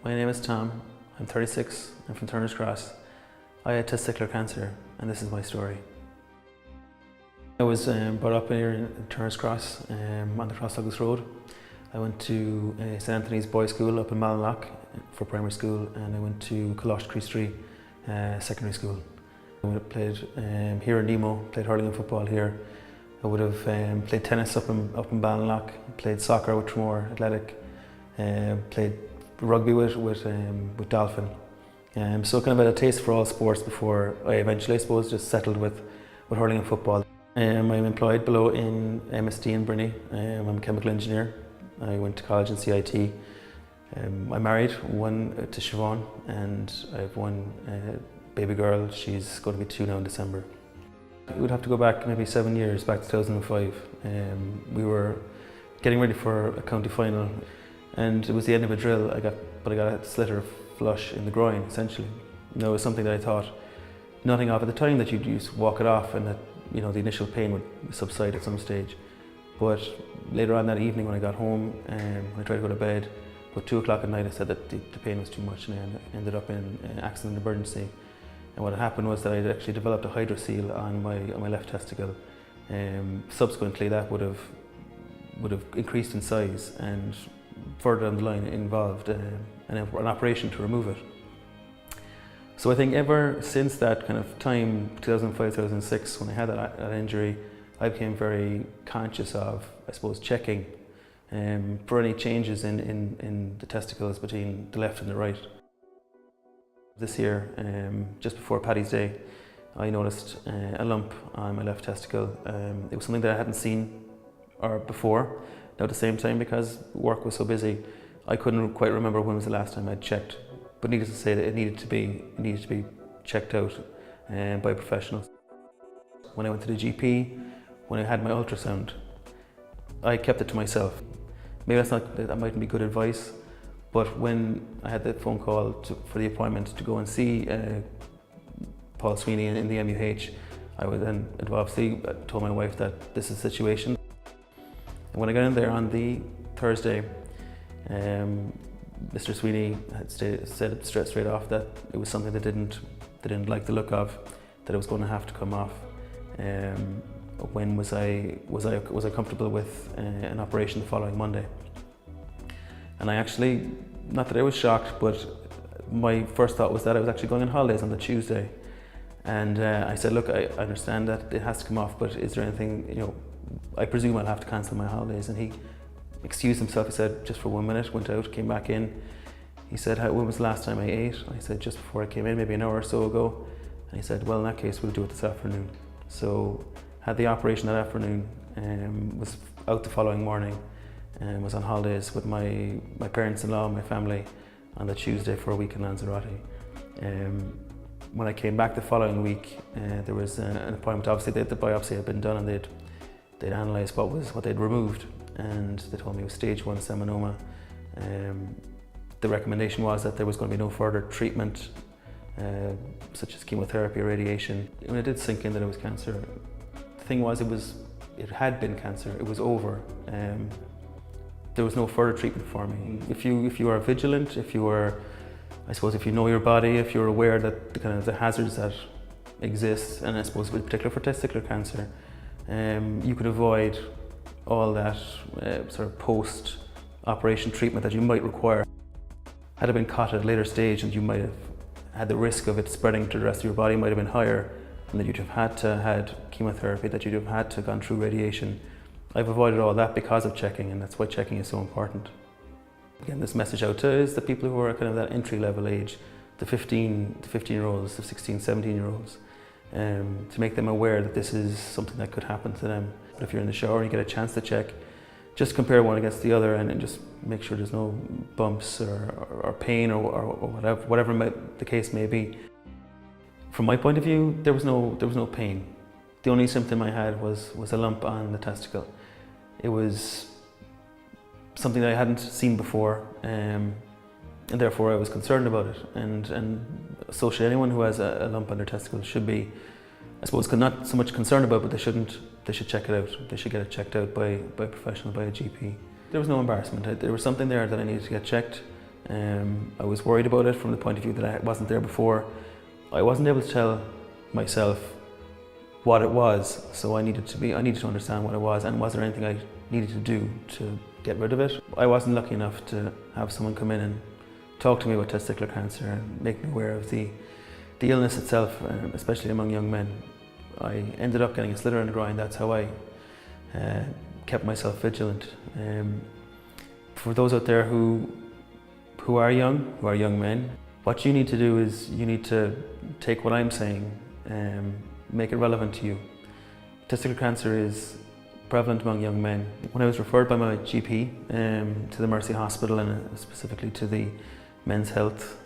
My name is Tom, I'm 36, I'm from Turner's Cross. I had testicular cancer and this is my story. I was brought up here in Turner's Cross on the Cross Douglas Road. I went to St Anthony's Boys School up in Mallinlough for primary school, and I went to Coláiste Christie secondary school. I played here in Nemo, played hurling and football here. I would have played tennis up in Ballinlough, played soccer with Tramore Athletic, played rugby with Dolphin. So kind of had a taste for all sports before I eventually, I suppose, just settled with hurling and football. I'm employed below in MSD in Brinny. I'm a chemical engineer. I went to college in CIT. I'm married to Siobhan, and I have one baby girl. She's going to be 2 now in December. We would have to go back maybe 7 years, back to 2005. We were getting ready for a county final, and it was the end of a drill. I got a sliotar flush in the groin, essentially. It was something that I thought nothing of at the time, that you'd just walk it off and that the initial pain would subside at some stage. But later on that evening when I got home, I tried to go to bed, but 2 o'clock at night I said that the pain was too much, and I ended up in accident emergency. And what had happened was that I had actually developed a hydrocele on my left testicle. Subsequently that would have increased in size, and further down the line it involved an operation to remove it. So I think ever since that kind of time, 2005, 2006, when I had that injury, I became very conscious of, I suppose, checking for any changes in the testicles between the left and the right. This year, just before Paddy's Day, I noticed a lump on my left testicle. It was something that I hadn't seen before. Now at the same time, because work was so busy, I couldn't quite remember when was the last time I'd checked. But needless to say that it needed to be checked out by professionals. When I went to the GP, when I had my ultrasound, I kept it to myself. Maybe that mightn't be good advice, but when I had the phone call for the appointment to go and see Paul Sweeney in the MUH, I would then obviously told my wife that this is the situation. And when I got in there on the Thursday, Mr. Sweeney had said straight off that it was something they didn't like the look of, that it was going to have to come off. When was I comfortable with an operation the following Monday? And I actually, not that I was shocked, but my first thought was that I was actually going on holidays on the Tuesday. And I said, look, I understand that it has to come off, but is there anything, I presume I'll have to cancel my holidays. And he excused himself. He said, just for 1 minute, went out, came back in. He said, when was the last time I ate? I said, just before I came in, maybe an hour or so ago. And he said, well, in that case, we'll do it this afternoon. So had the operation that afternoon, was out the following morning, and was on holidays with my parents-in-law and my family on the Tuesday for a week in Lanzarote. When I came back the following week, there was an appointment. Obviously the biopsy had been done, and they'd analysed what they'd removed, and they told me it was stage 1 seminoma. The recommendation was that there was going to be no further treatment, such as chemotherapy or radiation. When it did sink in that it was cancer, the thing was it had been cancer, it was over. There was no further treatment for me. If you are vigilant, if you know your body, if you're aware that the hazards that exist, and I suppose in particular for testicular cancer, you could avoid all that sort of post-operation treatment that you might require. Had it been caught at a later stage, and you might have had the risk of it spreading to the rest of your body might have been higher, and that you'd have had to had chemotherapy, that you'd have had to gone through radiation. I've avoided all that because of checking, and that's why checking is so important. Again, this message out to is the people who are kind of that entry-level age, the 15-year-olds, the 16, 17-year-olds, to make them aware that this is something that could happen to them. But if you're in the shower and you get a chance to check, just compare one against the other and just make sure there's no bumps or pain or whatever the case may be. From my point of view, there was no pain. The only symptom I had was a lump on the testicle. It was something that I hadn't seen before, and therefore I was concerned about it. And socially, anyone who has a lump on their testicle should be, I suppose, not so much concerned about, but they should check it out. They should get it checked out by a professional, by a GP. There was no embarrassment. There was something there that I needed to get checked. I was worried about it from the point of view that I wasn't there before. I wasn't able to tell myself what it was, so I needed to understand what it was, and was there anything I needed to do to get rid of it. I wasn't lucky enough to have someone come in and talk to me about testicular cancer and make me aware of the illness itself, especially among young men. I ended up getting a slither in the groin. That's how I kept myself vigilant. For those out there who are young men, what you need to do is you need to take what I'm saying and make it relevant to you. Testicular cancer is prevalent among young men. When I was referred by my GP to the Mercy Hospital, and specifically to the Men's Health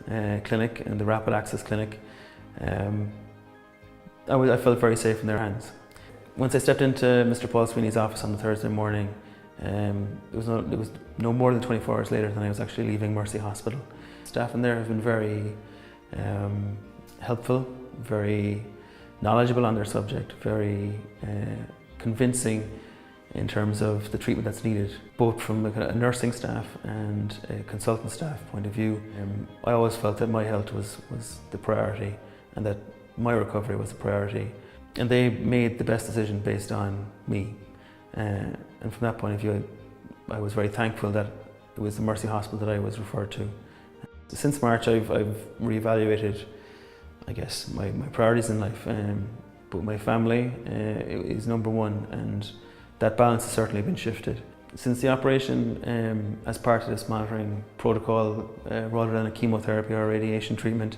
Clinic and the Rapid Access Clinic, I felt very safe in their hands. Once I stepped into Mr. Paul Sweeney's office on the Thursday morning, it was no more than 24 hours later than I was actually leaving Mercy Hospital. Staff in there have been very helpful, very knowledgeable on their subject, very convincing in terms of the treatment that's needed, both from a nursing staff and a consultant staff point of view. I always felt that my health was the priority and that my recovery was the priority. And they made the best decision based on me. And from that point of view, I was very thankful that it was the Mercy Hospital that I was referred to. Since March, I've reevaluated, I guess, my priorities in life. But my family is number one, and that balance has certainly been shifted. Since the operation, as part of this monitoring protocol, rather than a chemotherapy or radiation treatment,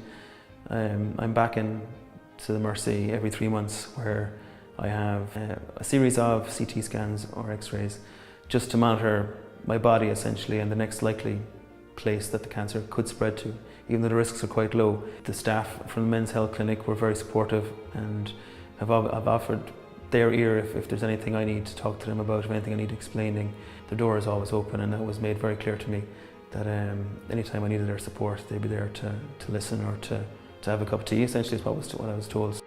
I'm back in to the Mercy every 3 months, where I have a series of CT scans or X-rays just to monitor my body essentially and the next likely place that the cancer could spread to, even though the risks are quite low. The staff from the Men's Health Clinic were very supportive and have offered their ear if there's anything I need to talk to them about, if anything I need explaining. The door is always open, and that was made very clear to me that anytime I needed their support, they'd be there to listen or to have a cup of tea, essentially is what I was told.